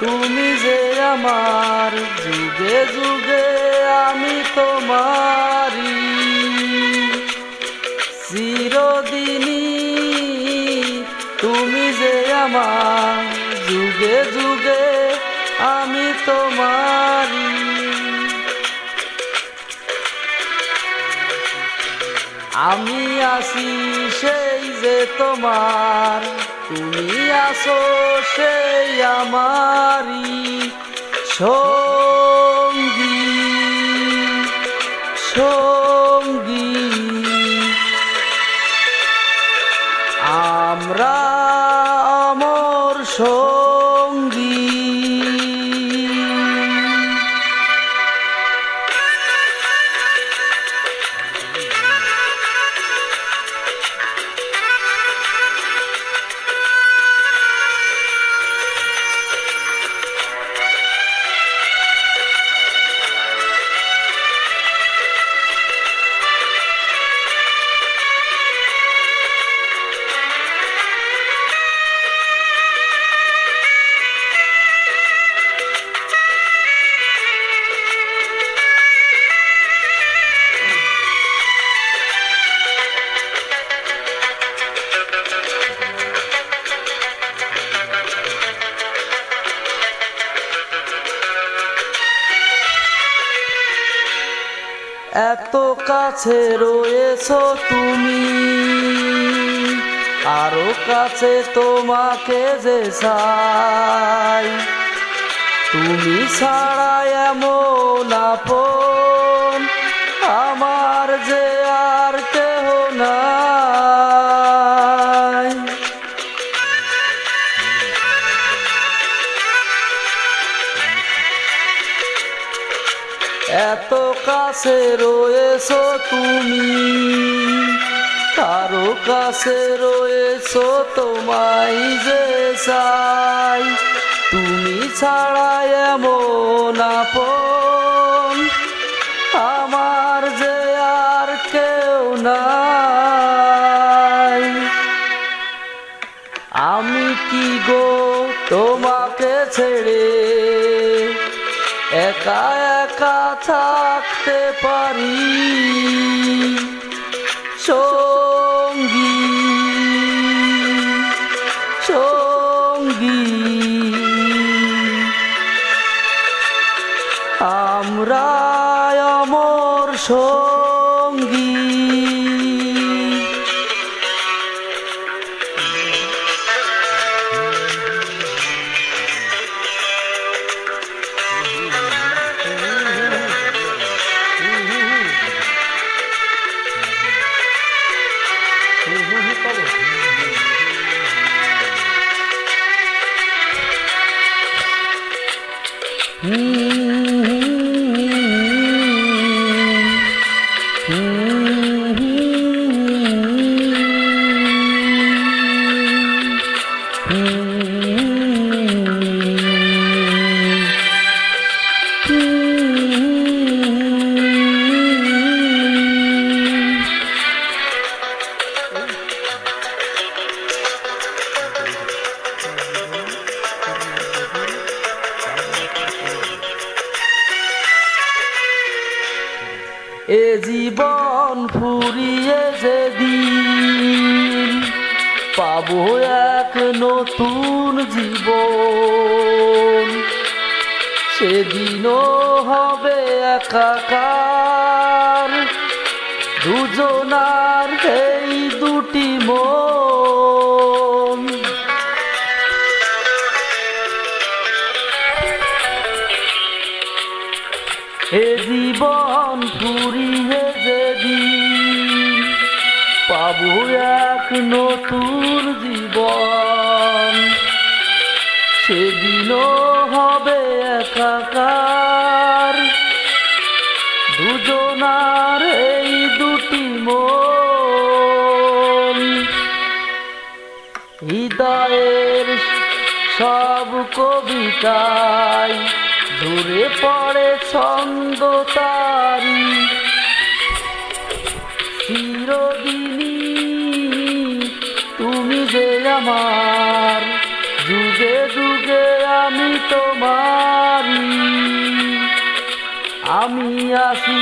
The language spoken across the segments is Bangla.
তুমি যে আমার, যুগে যুগে আমি তোমারি, চিরদিনই তুমি যে আমার, যুগে যুগে আমি তোমারি। আমি আসি সেই যে তোমার, তুমি আসো সেই আমারি সঙ্গী সঙ্গী। আমরা অমর সঙ্গী। এত কাছে রয়েছো তুমি, আরো কাছে তোমাকে যে চাই। তুমি ছাড়া এমন আপন আমার যে আর কেহ নাই। এত কাছে রয়েছো তুমি, কারো কাছে রয়েছো তোমায় যে চাই। তুমি ছাড়া এমন আপন আমার যে আর কেউ নাই। আমি কি গো তোমাকে ছেড়ে একা একা থাকতে পারি সঙ্গী সঙ্গী। আমরা অমর সঙ্গী। এ জীবন ফুরিয়ে যেদিন পাবো এক নতুন জীবন, সেদিনও হবে একাকার দুজনার এই দুটি মন। এ জীবন ফুরিয়ে যেদিন পাবো এক নতুন জীবন, সেদিনও হবে একাকার দুজনার এই দুটি মন। হৃদয়ের সব কবিতায় ঝরে পড়ে ছন্দ তারি, চিরদিনই তুমি যে আমার, যুগে যুগে আমি তো আমি আছি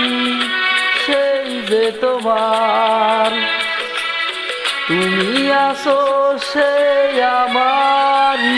সেই যে তোমার, তুমি আছো সেই আমারই।